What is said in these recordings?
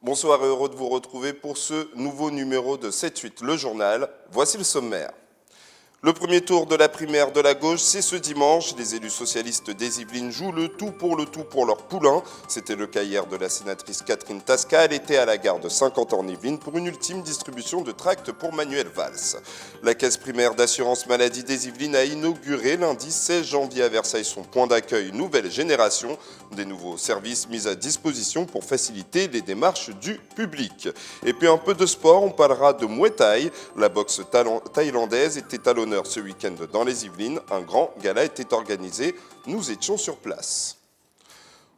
Bonsoir et heureux de vous retrouver pour ce nouveau numéro de 7-8, le journal. Voici le sommaire. Le premier tour de la primaire de la gauche, c'est ce dimanche. Les élus socialistes des Yvelines jouent le tout pour leur poulain. C'était le cas hier de la sénatrice Catherine Tasca. Elle était à la gare de Saint-Quentin en Yvelines pour une ultime distribution de tracts pour Manuel Valls. La caisse primaire d'assurance maladie des Yvelines a inauguré lundi 16 janvier à Versailles son point d'accueil Nouvelle Génération. Des nouveaux services mis à disposition pour faciliter les démarches du public. Et puis un peu de sport, on parlera de Muay Thai. La boxe thaïlandaise était à l'honneur ce week-end dans les Yvelines. Un grand gala était organisé. Nous étions sur place.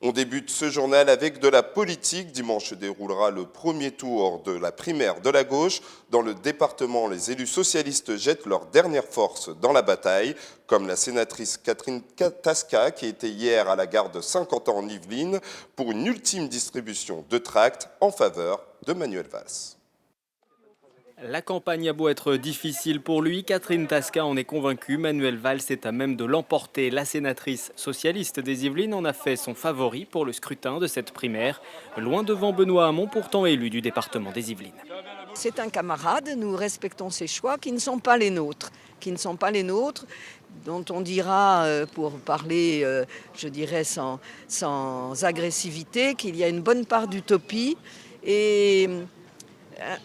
On débute ce journal avec de la politique. Dimanche se déroulera le premier tour de la primaire de la gauche. Dans le département, les élus socialistes jettent leur dernière force dans la bataille, comme la sénatrice Catherine Tasca qui était hier à la gare de Saint-Quentin en Yvelines pour une ultime distribution de tracts en faveur de Manuel Valls. La campagne a beau être difficile pour lui, Catherine Tasca en est convaincue. Manuel Valls est à même de l'emporter. La sénatrice socialiste des Yvelines en a fait son favori pour le scrutin de cette primaire, loin devant Benoît Hamon, pourtant élu du département des Yvelines. C'est un camarade, nous respectons ses choix qui ne sont pas les nôtres. Dont on dira, pour parler, je dirais sans agressivité, qu'il y a une bonne part d'utopie et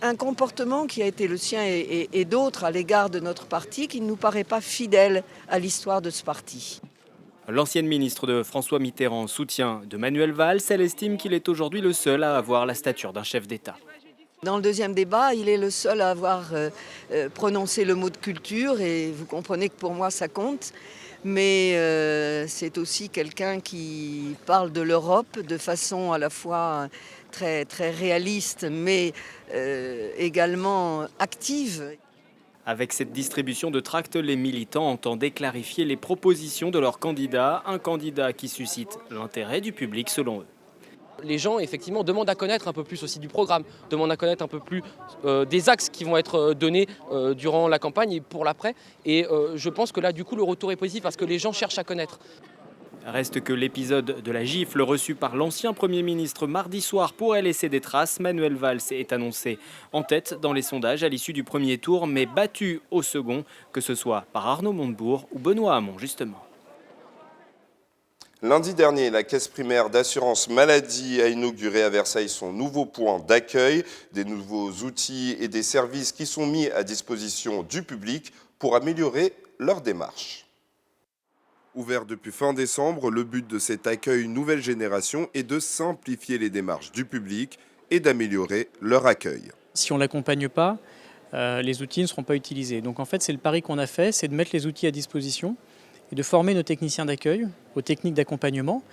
un comportement qui a été le sien et d'autres à l'égard de notre parti qui ne nous paraît pas fidèle à l'histoire de ce parti. L'ancienne ministre de François Mitterrand soutient de Manuel Valls. Elle estime qu'il est aujourd'hui le seul à avoir la stature d'un chef d'État. Dans le deuxième débat, il est le seul à avoir prononcé le mot de culture et vous comprenez que pour moi ça compte. Mais c'est aussi quelqu'un qui parle de l'Europe de façon à la fois très, très réaliste mais également active. Avec cette distribution de tracts, les militants entendaient clarifier les propositions de leur candidat, un candidat qui suscite l'intérêt du public selon eux. Les gens, effectivement, demandent à connaître un peu plus aussi du programme, demandent à connaître un peu plus des axes qui vont être donnés durant la campagne et pour l'après. Et je pense que là, du coup, le retour est positif parce que les gens cherchent à connaître. Reste que l'épisode de la gifle reçue par l'ancien Premier ministre mardi soir pourrait laisser des traces. Manuel Valls est annoncé en tête dans les sondages à l'issue du premier tour, mais battu au second, que ce soit par Arnaud Montebourg ou Benoît Hamon, justement. Lundi dernier, la caisse primaire d'assurance maladie a inauguré à Versailles son nouveau point d'accueil, des nouveaux outils et des services qui sont mis à disposition du public pour améliorer leur démarche. Ouvert depuis fin décembre, le but de cet accueil Nouvelle Génération est de simplifier les démarches du public et d'améliorer leur accueil. Si on ne l'accompagne pas, les outils ne seront pas utilisés. Donc en fait, c'est le pari qu'on a fait, c'est de mettre les outils à disposition et de former nos techniciens d'accueil aux techniques d'accompagnement.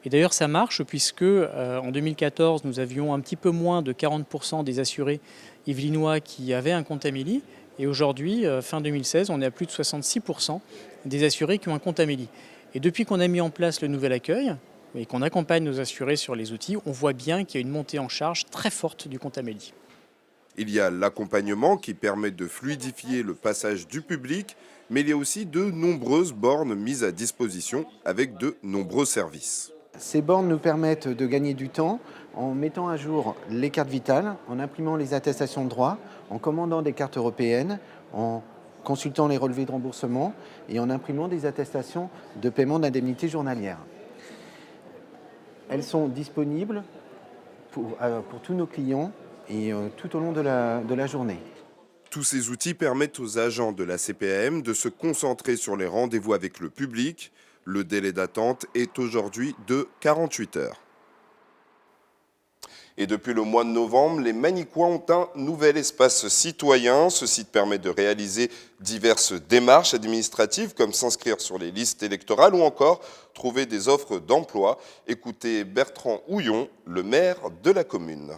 Et d'ailleurs, ça marche puisque en 2014, nous avions un petit peu moins de 40% des assurés yvelinois qui avaient un compte Amélie. Et aujourd'hui, fin 2016, on est à plus de 66% des assurés qui ont un compte Amélie. Et depuis qu'on a mis en place le nouvel accueil et qu'on accompagne nos assurés sur les outils, on voit bien qu'il y a une montée en charge très forte du compte Amélie. Il y a l'accompagnement qui permet de fluidifier le passage du public, mais il y a aussi de nombreuses bornes mises à disposition avec de nombreux services. Ces bornes nous permettent de gagner du temps en mettant à jour les cartes vitales, en imprimant les attestations de droit, en commandant des cartes européennes, en consultant les relevés de remboursement et en imprimant des attestations de paiement d'indemnité journalière. Elles sont disponibles pour tous nos clients et tout au long de la journée. Tous ces outils permettent aux agents de la CPAM de se concentrer sur les rendez-vous avec le public. Le délai d'attente est aujourd'hui de 48 heures. Et depuis le mois de novembre, les Magnicois ont un nouvel espace citoyen. Ce site permet de réaliser diverses démarches administratives comme s'inscrire sur les listes électorales ou encore trouver des offres d'emploi. Écoutez Bertrand Houillon, le maire de la commune.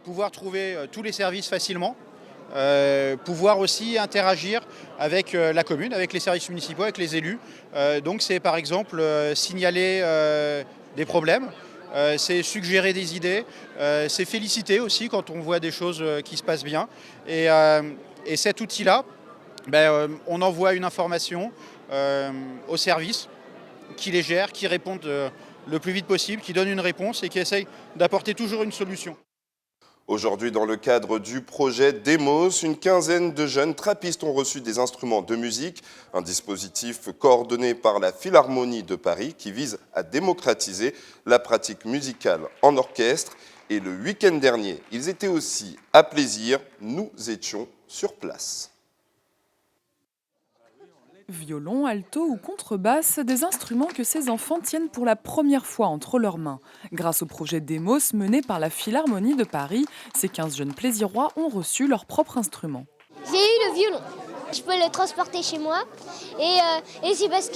Pouvoir trouver tous les services facilement, pouvoir aussi interagir avec la commune, avec les services municipaux, avec les élus. Donc c'est par exemple signaler des problèmes, c'est suggérer des idées, c'est féliciter aussi quand on voit des choses qui se passent bien. Et cet outil-là, on envoie une information au service qui les gère, qui répondent le plus vite possible, qui donne une réponse et qui essaye d'apporter toujours une solution. Aujourd'hui, dans le cadre du projet Demos, une quinzaine de jeunes trappistes ont reçu des instruments de musique, un dispositif coordonné par la Philharmonie de Paris qui vise à démocratiser la pratique musicale en orchestre. Et le week-end dernier, ils étaient aussi à Plaisir, nous étions sur place. Violon, alto ou contrebasse, des instruments que ces enfants tiennent pour la première fois entre leurs mains. Grâce au projet Demos mené par la Philharmonie de Paris, ces 15 jeunes plaisirois ont reçu leur propre instrument. J'ai eu le violon. Je peux le transporter chez moi et c'est parce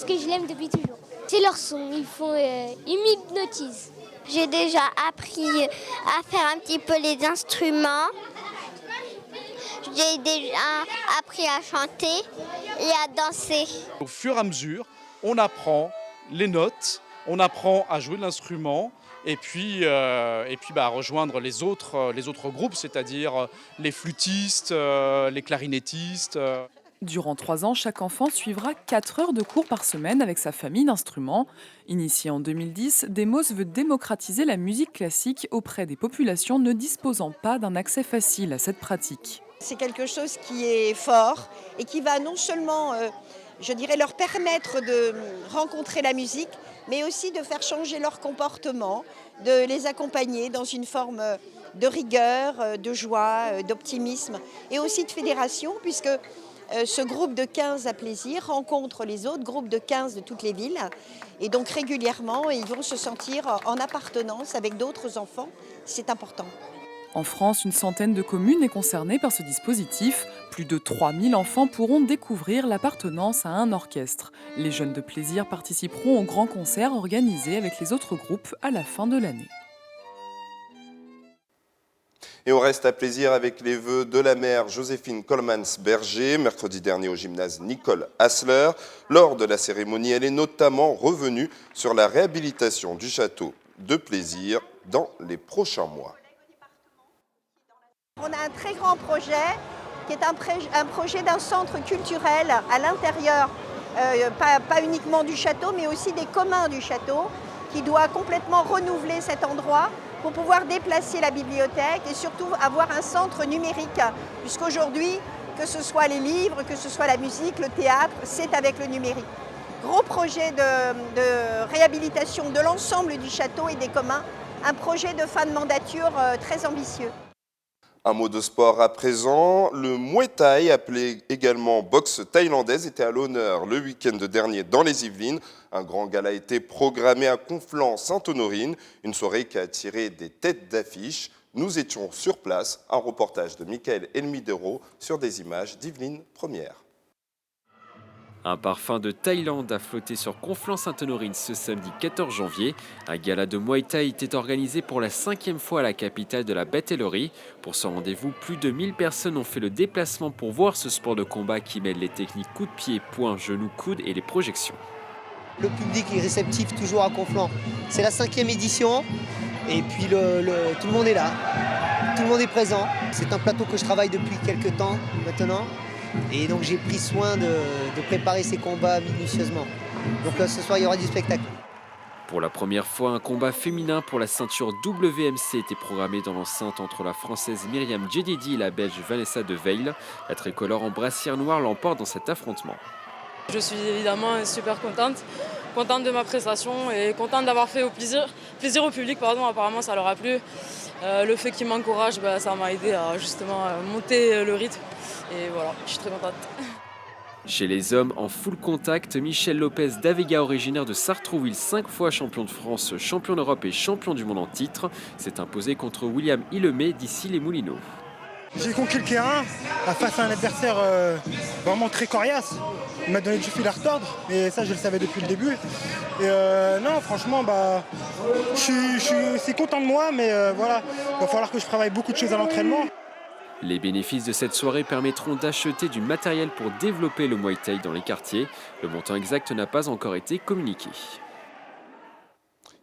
que je l'aime depuis toujours. C'est leur son, ils m'hypnotisent. J'ai déjà appris à faire un petit peu les instruments. J'ai déjà appris à chanter et à danser. Au fur et à mesure, on apprend les notes, on apprend à jouer de l'instrument et puis à rejoindre les autres groupes, c'est-à-dire les flûtistes, les clarinettistes. Durant 3 ans, chaque enfant suivra 4 heures de cours par semaine avec sa famille d'instruments. Initié en 2010, Demos veut démocratiser la musique classique auprès des populations ne disposant pas d'un accès facile à cette pratique. C'est quelque chose qui est fort et qui va non seulement, leur permettre de rencontrer la musique, mais aussi de faire changer leur comportement, de les accompagner dans une forme de rigueur, de joie, d'optimisme et aussi de fédération, puisque ce groupe de 15 à Plaisir rencontre les autres groupes de 15 de toutes les villes. Et donc régulièrement, ils vont se sentir en appartenance avec d'autres enfants. C'est important. En France, une centaine de communes est concernée par ce dispositif. Plus de 3000 enfants pourront découvrir l'appartenance à un orchestre. Les jeunes de Plaisir participeront au grand concert organisé avec les autres groupes à la fin de l'année. Et on reste à Plaisir avec les vœux de la mère Joséphine Colemans-Berger, mercredi dernier au gymnase Nicole Hassler. Lors de la cérémonie, elle est notamment revenue sur la réhabilitation du château de Plaisir dans les prochains mois. On a un très grand projet qui est un projet d'un centre culturel à l'intérieur, pas uniquement du château, mais aussi des communs du château, qui doit complètement renouveler cet endroit pour pouvoir déplacer la bibliothèque et surtout avoir un centre numérique, puisqu'aujourd'hui, que ce soit les livres, que ce soit la musique, le théâtre, c'est avec le numérique. Gros projet de réhabilitation de l'ensemble du château et des communs, un projet de fin de mandature très ambitieux. Un mot de sport à présent, le Muay Thai, appelé également boxe thaïlandaise, était à l'honneur le week-end dernier dans les Yvelines. Un grand gala a été programmé à Conflans-Sainte-Honorine, une soirée qui a attiré des têtes d'affiche. Nous étions sur place, un reportage de Michael Elmidero sur des images d'Yvelines Première. Un parfum de Thaïlande a flotté sur Conflans-Sainte-Honorine ce samedi 14 janvier. Un gala de Muay Thai était organisé pour la 5e fois à la capitale de la batellerie. Pour ce rendez-vous, plus de 1000 personnes ont fait le déplacement pour voir ce sport de combat qui mêle les techniques coup de pied, poing, genou, coude et les projections. Le public est réceptif toujours à Conflans. C'est la 5e édition et puis tout le monde est là. Tout le monde est présent. C'est un plateau que je travaille depuis quelques temps maintenant. Et donc j'ai pris soin de préparer ces combats minutieusement. Donc ce soir il y aura du spectacle. Pour la première fois, un combat féminin pour la ceinture WMC était programmé dans l'enceinte entre la française Myriam Djedidi et la belge Vanessa de Veil. La tricolore en brassière noire l'emporte dans cet affrontement. Je suis évidemment super contente de ma prestation et contente d'avoir fait plaisir au public. Apparemment ça leur a plu. Le fait qu'ils m'encouragent, ça m'a aidé à justement monter le rythme. Et voilà, je suis très contente. Chez les hommes, en full contact, Michel Lopez d'Avega, originaire de Sartrouville, 5 fois champion de France, champion d'Europe et champion du monde en titre, s'est imposé contre William Hillemet d'ici les Moulineaux. J'ai conquis le terrain face à un adversaire vraiment très coriace. Il m'a donné du fil à retordre et ça je le savais depuis le début. Et non, franchement, je suis content de moi, mais voilà, il va falloir que je travaille beaucoup de choses à l'entraînement. Les bénéfices de cette soirée permettront d'acheter du matériel pour développer le Muay Thai dans les quartiers. Le montant exact n'a pas encore été communiqué.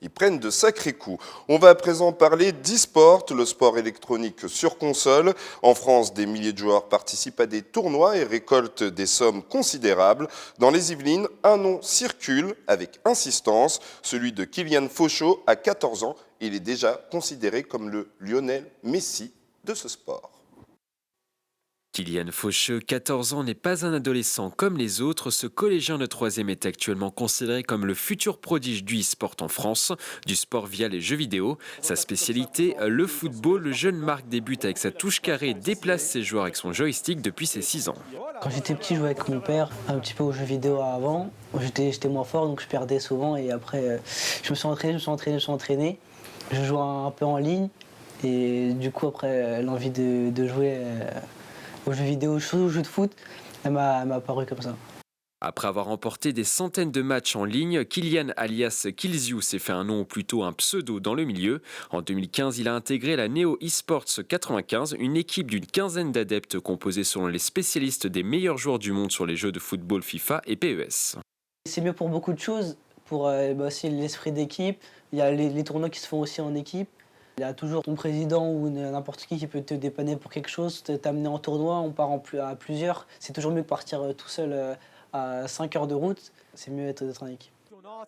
Ils prennent de sacrés coups. On va à présent parler d'e-sport, le sport électronique sur console. En France, des milliers de joueurs participent à des tournois et récoltent des sommes considérables. Dans les Yvelines, un nom circule avec insistance, celui de Kylian Fauchot à 14 ans Il est déjà considéré comme le Lionel Messi de ce sport. Kylian Faucheux, 14 ans, n'est pas un adolescent comme les autres. Ce collégien de 3e est actuellement considéré comme le futur prodige du e-sport en France, du sport via les jeux vidéo. Sa spécialité, le football. Le jeune Marc débute avec sa touche carrée et déplace ses joueurs avec son joystick depuis ses 6 ans. Quand j'étais petit, je jouais avec mon père un petit peu aux jeux vidéo avant. J'étais moins fort, donc je perdais souvent. Et après, je me suis entraîné. Je jouais un peu en ligne. Et du coup, après, l'envie de jouer aux jeux vidéo, aux jeux de foot, elle m'a apparu comme ça. Après avoir remporté des centaines de matchs en ligne, Kylian alias Killzyu s'est fait un nom ou plutôt un pseudo dans le milieu. En 2015, il a intégré la Neo Esports 95, une équipe d'une quinzaine d'adeptes composée selon les spécialistes des meilleurs joueurs du monde sur les jeux de football FIFA et PES. C'est mieux pour beaucoup de choses, pour aussi l'esprit d'équipe. Il y a les tournois qui se font aussi en équipe. Il y a toujours ton président ou n'importe qui peut te dépanner pour quelque chose, t'amener en tournoi, on part à plusieurs. C'est toujours mieux que partir tout seul à 5 heures de route, c'est mieux d'être en équipe.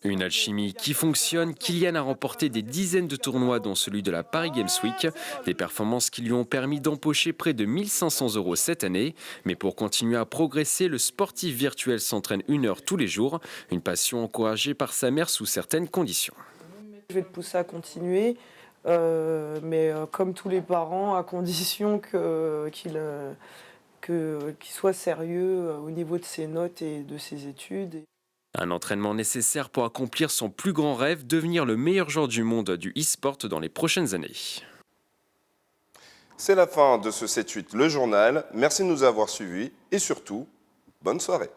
Une alchimie qui fonctionne. Kylian a remporté des dizaines de tournois, dont celui de la Paris Games Week. Des performances qui lui ont permis d'empocher près de 1 500 € cette année. Mais pour continuer à progresser, le sportif virtuel s'entraîne 1 heure tous les jours. Une passion encouragée par sa mère sous certaines conditions. Je vais te pousser à continuer. Mais comme tous les parents, à condition qu'il soit sérieux au niveau de ses notes et de ses études. Un entraînement nécessaire pour accomplir son plus grand rêve, devenir le meilleur joueur du monde du e-sport dans les prochaines années. C'est la fin de ce 7-8 le journal. Merci de nous avoir suivis et surtout, bonne soirée.